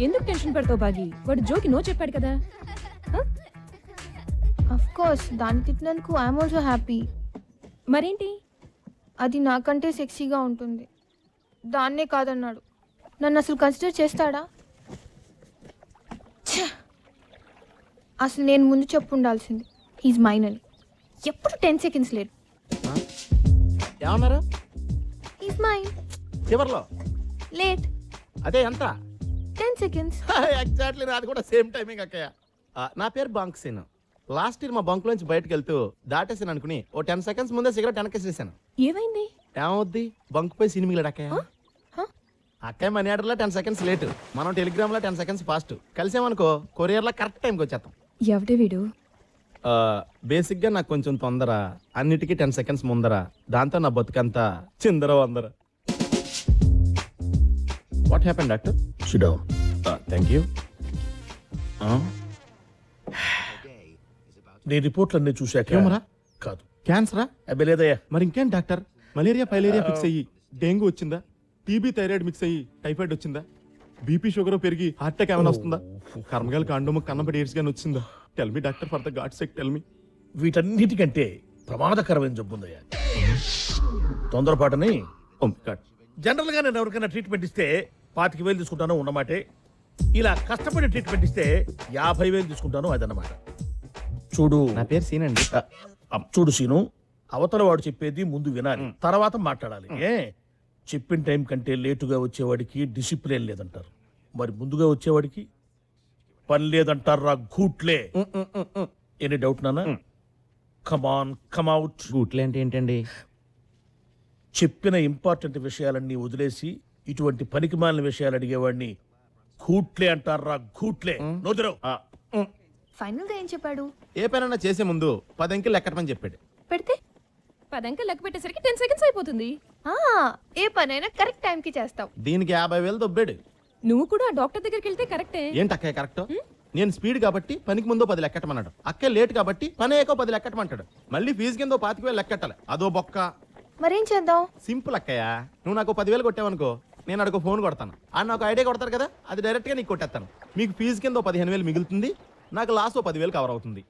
ఎందుకు టెన్షన్ పడతావు బాగి? వాడు జోకి నో చెప్పాడు కదా. అఫ్ కోర్స్ దాన్ని తిట్టినందుకు ఐఎమ్ ఆల్సో హ్యాపీ. మరేంటి? అది నాకంటే సెక్సీగా ఉంటుంది. దాన్నే కాదన్నాడు. నన్ను అసలు కన్సిడర్ చేస్తాడా? అసలు నేను ముందు చెప్పు ఉండాల్సింది హీజ్ మైన్ అని. ఎప్పుడు 10 seconds లేట్. ఏమన్నారు? He's mine. చివర్లో లేట్. అదే ఎంత? 10 seconds. ఎగ్జాక్ట్లీ నాది కూడా సేమ్ టైమింగ్ అక్కయ్య. నా పేరు బంక్సీన్. లాస్ట్ ఇయర్ మా బంక్ లోంచి బయటకు వెళ్తూ దాటేసాను అనుకుని ఓ 10 seconds ముందే సిగరెట్ వెనకేసేసాను. ఏమైంది? ఏమవుద్ది? బంక్ పై సినిమీలు అక్కయ్య. అక్కయ్య మనీ ఆర్డర్లో 10 seconds లేటు, మనం టెలిగ్రామ్ లో 10 seconds ఫాస్ట్. కలిసామనుకో కొరియర్ లో కరెక్ట్ టైంకి వచ్చేస్తాం. ఎవడే వీడు? బేసిక్ గా నాకు కొంచెం తొందర, అన్నిటికీ 10 seconds ముందర. దాంతో నా బతుకంతా చిందర వందర. What happen doctor? Sit down. Thank you. నీ రిపోర్ట్లన్నీ చూశాక ఏమరా? కాదు, క్యాన్సరా? అబ్బే లేదయ్యా. మరి ఇంకేం డాక్టర్? మలేరియా ఫైలేరియా ఫిక్స్ అయ్యి డెంగ్యూ వచ్చిందా? టీబీ థైరాయిడ్ మిక్స్ అయ్యి టైఫాయిడ్ వచ్చిందా? బీపీ షుగర్ పెరిగి హార్ట్ అటాక్ ఏమైనా వస్తుందా? కర్మగాలి కాండము కన్నబడి ఎయిడ్స్ గాని వచ్చిందా? Tell me doctor, for the God sake tell me. వీటన్నిటికంటే ప్రమాదకరమైన జబ్బు ఉందయ్యా, తొందరపాటుని. జనరల్ గా నేను ఎవరికైనా ట్రీట్మెంట్ ఇస్తే 25,000 తీసుకుంటాను ఉన్నమాటే. ఇలా కష్టపడి ట్రీట్మెంట్ ఇస్తే 50,000 తీసుకుంటాను అదన్నమాట. చూడు, నా పేరు సీన్ అండి. చూడు సీను, అవతల వాడు చెప్పేది ముందు వినాలి, తర్వాత మాట్లాడాలి. చెప్పిన టైం కంటే లేటుగా వచ్చేవాడికి డిసిప్లిన్ లేదంటారు, మరి ముందుగా వచ్చేవాడికి పని లేదంటారు. రా గూట్లే. ఎనీ డౌట్ నానా? కమాన్ కమ్అట్. గూట్లే అంటే ఏంటండి? చెప్పిన ఇంపార్టెంట్ విషయాలన్నీ వదిలేసి ఇటువంటి పనికి మాలిన విషయాలు అడిగేవాడిని గూట్లే అంటారు. రా గూట్లే. నోదిరావు. ఫైనల్ గా ఏం చెప్పాడు? ఏ పనైనా చేసే ముందు 10 అంకెలు లెక్కటమని చెప్పాడు. పెడితే 10 అంకెలు లెక్క పెట్టేసరికి 10 seconds అయిపోతుంది. ఏ పనైనా కరెక్ట్ టైం కి చేస్తావు. దీనికి 50,000 దొబ్బాడు. నువ్వు కూడా డాక్టర్ దగ్గరికి వెళ్తే కరెక్టే. ఏంటి అక్కయ్య కరెక్ట్? నేను స్పీడ్ కాబట్టి పనికి ముందో 10 లెక్కటమన్నాడు. అక్కే లేట్ కాబట్టి పని అయ్యాకో 10 లెక్కటమంటాడు. మళ్ళీ ఫీజు కింద 25,000 లెక్కట్టాలి. అదో బొక్క. మరేం చేద్దాం? సింపుల్ అక్కయ్య, నువ్వు నాకు 10,000 కొట్టావనుకో, నేను అడుగు ఫోన్ కొడతాను. ఆ నాకు ఐడియా కొడతారు కదా, అది డైరెక్ట్ గా నీకు కొట్టేస్తాను. మీకు ఫీజు కింద 15,000 మిగులుతుంది, నాకు లాస్ట్ 10,000 కవర్ అవుతుంది.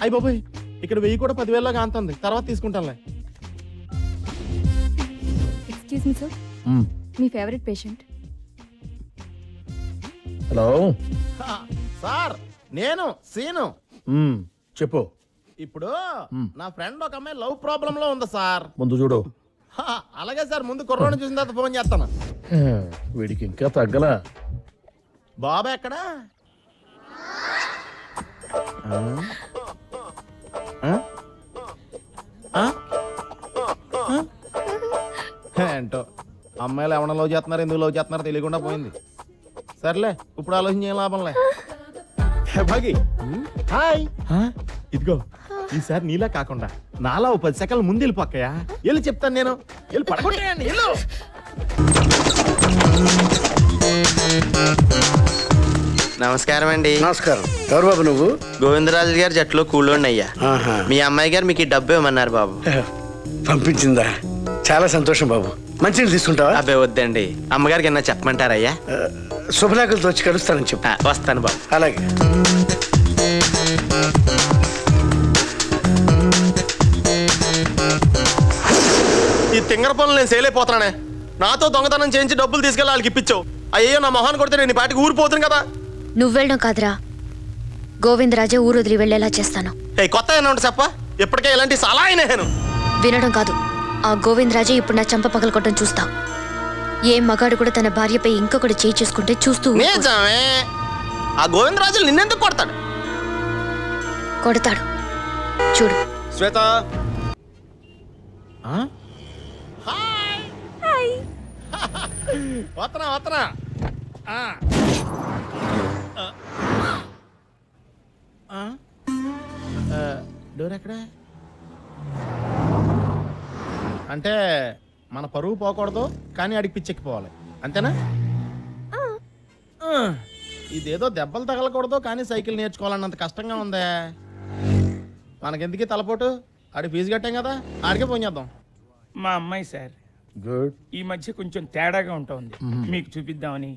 అయ్యి బాబాయ్, ఇక్కడ 1000 కూడా 10,000 కాంతుంది, తర్వాత తీసుకుంటానులే. ఎక్స్క్యూజ్ మీ సార్, మీ ఫేవరెట్ పేషెంట్. హలో సార్, నేను సీను. చెప్పు. ఇప్పుడు నా ఫ్రెండ్ ఒక అమ్మాయి లవ్ ప్రాబ్లం లో ఉంది సార్. ముందు చూడు. అలాగే సార్, ముందు కుర్రోని చూసిన తర్వాత ఫోన్ చేస్తాను. వీడికి ఇంకా తగ్గలా. బాబా ఎక్కడా? ఏంటో అమ్మాయిలు ఏమన్నా లవ్ చేస్తున్నారు, ఎందుకు లవ్ చేస్తున్నారో తెలియకుండా పోయింది. సర్లే, ఇప్పుడు ఆలోచించే లాభంలే. భాగి హాయ్. ఇదిగో ఈసారి నీలా కాకుండా నాలా 10 సెకండ్ల ముందు వెళ్ళిపోక్కయా. వెళ్ళి చెప్తాను నేను. వెళ్ళి పడగొట్టేయండి. వెళ్ళు. నమస్కారం అండి. నమస్కారం. ఎవరు బాబు నువ్వు? గోవిందరాజు గారి జట్లో కూలోండి అయ్యా. మీ అమ్మాయి గారు మీకు ఈ డబ్బు ఇవ్వమన్నారు బాబు. పంపించిందా? చాలా సంతోషం బాబు. మంచినీళ్ళు తీసుకుంటావా? అబ్బాయి వద్దండి, అమ్మగారికి ఏమన్నా చెప్పమంటారయ్యా? శుభలాకులతో వచ్చి కలుస్తానని చెప్పు. వస్తాను బాబు. అలాగే. ఈ తింగర పనులు నేను సేలైపోతున్నానే. నాతో దొంగతనం చేయించి డబ్బులు తీసుకెళ్ళి వాళ్ళకి ఇప్పించావు. అయ్యో నా మొహాన్ని కొడితే నేను ఈ పాటికి ఊరిపోతుంది కదా. నువ్వు వెళ్ళడం కాదురా, గోవిందరాజే ఊరు వదిలి వెళ్ళేలా చేస్తాను. కొత్త ఏమన్నా ఉంటే చెప్ప. ఇప్పటికే ఇలాంటి సలహా నేను వినడం కాదు, ఆ గోవిందరాజే ఇప్పుడు నా చంప పగలకొట్టడం చూస్తా. ఏ మగాడు కూడా తన భార్యపై ఇంకొకటి చేయి చేసుకుంటే చూస్తూ నిజమే. ఆ గోవిందరాజు నిన్నెందుకు కొడతాడు? కొడతాడు చూడు. శ్వేత, వస్తున్నా వస్తున్నా. డోర్ ఎక్కడా? అంటే మన పరువు పోకూడదు, కానీ అడిగి పిచ్చెక్కిపోవాలి, అంతేనా? ఇదేదో దెబ్బలు తగలకూడదు, కానీ సైకిల్ నేర్చుకోవాలన్నంత కష్టంగా ఉందే. మనకెందుకు తలపోటు? ఆడి ఫీజు కట్టాం కదా, ఆడికే ఫోన్ చేద్దాం. మా అమ్మాయి సార్. గుడ్. ఈ మధ్య కొంచెం తేడాగా ఉంటుంది, మీకు చూపిద్దామని.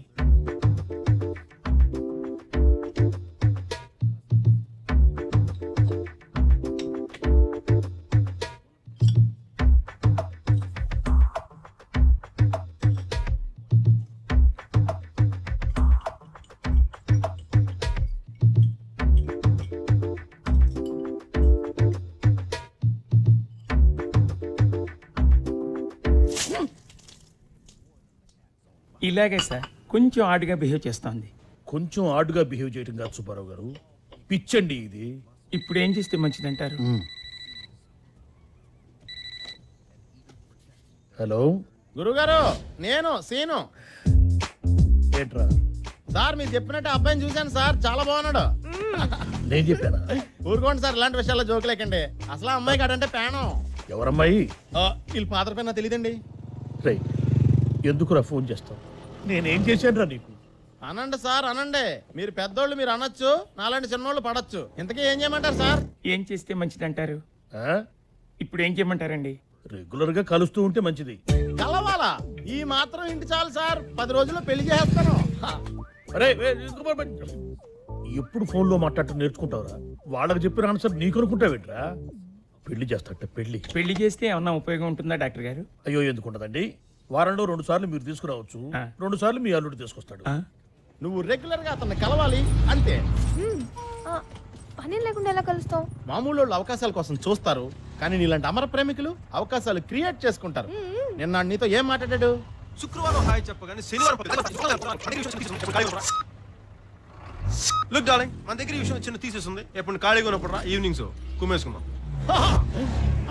ఇలాగే సార్ కొంచెం ఆడుగా బిహేవ్ చేస్తోంది. కొంచెం ఆడుగా బిహేవ్ చేయడం కాదు సుబ్బారావు గారు, పిచ్చండి ఇది. ఇప్పుడు ఏం చేస్తే మంచిదంటారు? హలో గురుగారు, నేను సీను. ఏంట్రా? సార్ మీరు చెప్పినట్టు అబ్బాయిని చూశాను సార్, చాలా బాగున్నాడు. నేను చెప్పానా? ఊరుకోండి సార్, ఇలాంటి విషయాల్లో జోకులేకండి. అసలు ఆ అమ్మాయి కాడంటే పేణం. ఎవరమ్మాయి? వీళ్ళు ఫాదర్ పైన తెలియదండి. రై, ఎందుకురా ఫోన్ చేస్తావు? నేనేం చేశానురా నీకు? అనండి సార్ అనండి, మీరు పెద్దోళ్ళు, మీరు అనొచ్చు, నాలాంటి చిన్నోళ్ళు పడచ్చు. ఇంతకీ ఏం చేయమంటారు సార్? ఏం చేస్తే మంచిదంటారు? ఆ? ఇప్పుడు ఏం చేయమంటారండి? రెగ్యులర్ గా కలుస్తూ ఉంటే మంచిది. కలవాలా? ఈ మాత్రం ఇంటి చాలు సార్, 10 రోజుల్లో పెళ్లి చేస్తాను. అరే ఎప్పుడు ఫోన్లో మాట్లాడటం నేర్చుకుంటావురా? వాళ్ళకి చెప్పిన ఆన్సర్ నీకు అనుకుంటావేంట్రా? పెళ్లి చేస్తాట పెళ్లి. పెళ్లి చేస్తే ఏమన్నా ఉపయోగం ఉంటుందా డాక్టర్ గారు? అయ్యో ఎందుకుంటదండి, వారంలో 2 సార్లు మీరు తీసుకురావచ్చు, 2 సార్లు మీ అల్లుడు తీసుకొస్తాడు. నువ్వు రెగ్యులర్ గా అతన్ని కలవాలి అంతే. పని లేకుండా ఎలా కలుస్తాం? మామూలు వాళ్ళు అవకాశాల కోసం చూస్తారు, కానీ నీలాంటి అమర ప్రేమికులు అవకాశాలు క్రియేట్ చేసుకుంటారు. నిన్న నీతో ఏం మాట్లాడాడు? శుక్రవారం హాయ్ చెప్పగానే శనివారం లుక్ డార్లింగ్, మన దగ్గర ఈ విషయం చిన్న తీసేస్తుంది. ఎప్పుడు ఖాళీగా ఉన్నప్పుడు రా, ఈవినింగ్స్ కుమ్మేసుకుందాం.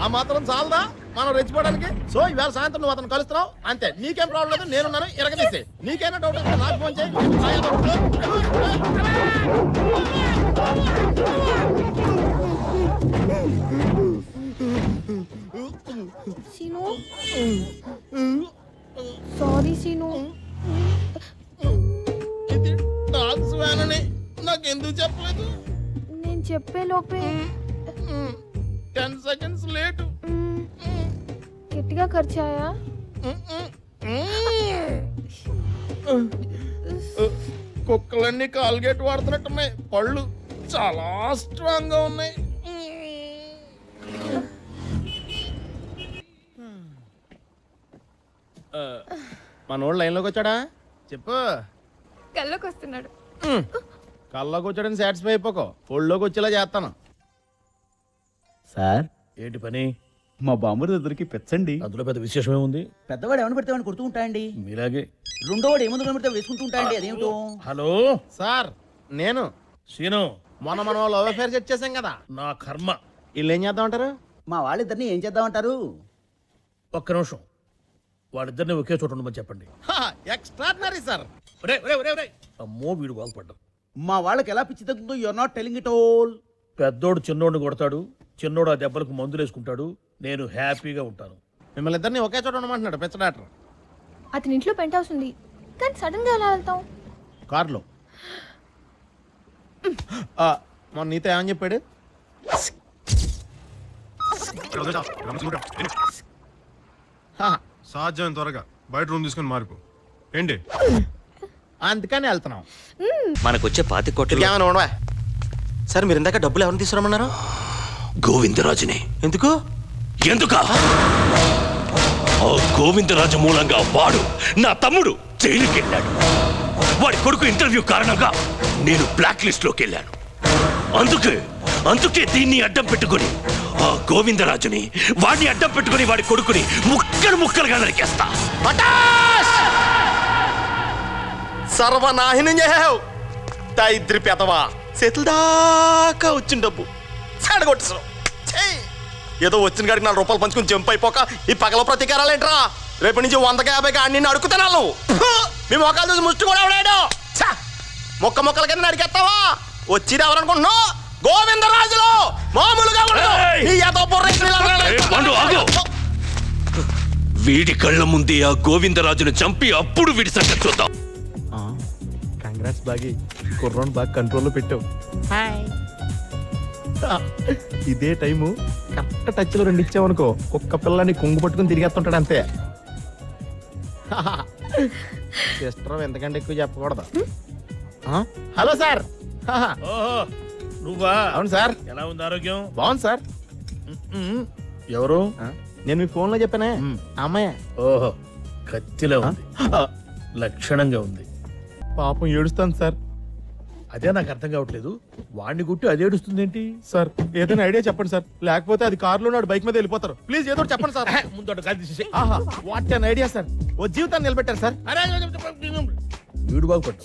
ఆ మాత్రం చాలదా మనం రెచ్చిపోవడానికి? సో ఇవాళ సాయంత్రం నువ్వు అతను కలుస్తున్నావు అంతే, నీకేం ప్రాబ్లం లేదు, నేనున్నాను, ఎరగదీసే. నీకైనా డౌట్ వస్తే నాకు ఫోన్ చేయి. సీను, సారీ సీను. ఇది డాగ్స్ వ్యాన్ అని నాకు ఎందుకు చెప్పలేదు? నేను చెప్పే లోపే 10 సెకండ్స్ లేటు. గట్టిగా ఖర్చాయా? కుక్కలన్నీ కాల్గేట్ వాడుతున్నట్టున్నాయి, పళ్ళు చాలా స్ట్రాంగ్ గా ఉన్నాయి. మనోడు లైన్లోకి వచ్చాడా? చెప్పు. కల్లోకి వస్తున్నాడు. కల్లోకి వచ్చాడని సాటిస్ఫై అయిపోకో, ఒళ్ళోకి వచ్చేలా చేస్తాను. సార్, ఏంటి పని? మా బామ్మడి దగ్గరికి పెచ్చండి. అందులో పెద్ద విశేషమే ఉంది. పెద్దవాడు ఏమని పెడితే వాడిని కొడుతూ ఉంటాయండి, మీలాగే. రెండోవాడు ఏముంది కనబడితే వేసుకుంటూ ఉంటాయండి. అదేమిటో. హలో సార్, నేను సీను. మనం లవ్ అఫేర్ సెట్ చేసాం కదా. నా కర్మ. వీళ్ళు ఏం చేద్దామంటారు? మా వాళ్ళిద్దరిని ఏం చేద్దామంటారు? ఒక్క నిమిషం, వాళ్ళిద్దరిని ఒకే చోట ఉండమని చెప్పండి. Extraordinary sir. అమ్మో వీడు బాగుపడ్డాం. మా వాళ్ళకి ఎలా పిచ్చి తగ్గుతుందో you're not telling it all. పెద్దోడు చిన్నోడిని కొడతాడు, చిన్నోడు ఆ దెబ్బలకు మందులు వేసుకుంటాడు, నేను హ్యాపీగా ఉంటాను. మిమ్మల్ని ఇద్దరిని ఒకే చోట ఉండమంటున్నాడు పెద్ద డాక్టర్. అతని ఇంట్లో పెంట్ హౌస్ ఉంది, కానీ సడన్ గా ఎలా వెళ్తాం? కార్లో. మొన్న నీతో ఏమని చెప్పాడు? సాధ్యం త్వరగా బయట రూమ్ తీసుకొని మారిపో. ఏంటి? అందుకని వెళ్తున్నాం. మనకొచ్చే 25 కోట్లు ఏమైనా ఉండవా సార్? మీరు ఇందాక డబ్బులు ఎవరిని తీసుకురమ్మన్నారు? గోవిందరాజుని. ఎందుకు? ఎందుక? ఆ గోవిందరాజు మూలంగా వాడు నా తమ్ముడు జైలుకి వెళ్ళాడు. వాడి కొడుకు ఇంటర్వ్యూ కారణంగా నేను బ్లాక్ లిస్ట్ లోకి వెళ్ళాను. అందుకే దీన్ని అడ్డం పెట్టుకుని ఆ గోవిందరాజుని వాడిని అడ్డం పెట్టుకుని వాడి కొడుకుని ముక్కలుగా నరికేస్తా. సర్వనాశనం చేసావు దరిద్రి పెదవా. చేతుల దాకా వచ్చిన డబ్బు చెడగొట్టేసావు. ఏదో వచ్చిన కాడికి 4 రూపాయలు పంచుకుని జంప్ అయిపోక ఈ పగల ప్రతీకారాలేంట్రా? రేపటి నుంచి 100కి 50కి అన్ని అడుగుతున్నాను. మీ మొక్కలు చూసి ముష్టి కూడా ఎవడాడు? మొక్కల కింద నరికేస్తావా? వచ్చింది ఎవరనుకుంటున్నావు? గోవిందరాజులు మామూలుగా వీడి కళ్ళ ముందే ఆ గోవిందరాజును చంపి అప్పుడు వీడి సంగతి చూద్దాం. కంగ్రాట్స్ బాగి, కుర్రోని బాగా కంట్రోల్లో పెట్టావు. ఇదే టైము కరెక్ట్ టచ్లో 2 ఇచ్చావనుకో, ఒక్క పిల్లని కొంగు పట్టుకుని తిరిగేస్తుంటాడు అంతే. సిస్టర్ ఎంతకంటే ఎక్కువ చెప్పకూడదు. Hello sir. ఓహో నువ్వా? అవును సార్. ఎలా ఉంది ఆరోగ్యం? బాగుంది సార్. ఎవరు? నేను మీ ఫోన్లో చెప్పానే అమ్మాయి. ఓహో కత్తిలో ఉంది, లక్షణంగా ఉంది. పాపం ఏడుస్తాను సార్. అదే నాకు అర్థం కావట్లేదు. వాడిని గుట్టి అది ఏడుస్తుంది ఏంటి? సార్ ఏదైనా ఐడియా చెప్పండి సార్, లేకపోతే అది కారులో నాడు బైక్ మీద వెళ్ళిపోతారు. ప్లీజ్ ఏదో చెప్పండి సార్. ముందు గాలి తీసేసి. ఆహా వాట్ అన్ ఐడియా సార్. ఓ జీవితాన్ని నిలబెట్టారు సార్. వీడు బాగుపడ్డు.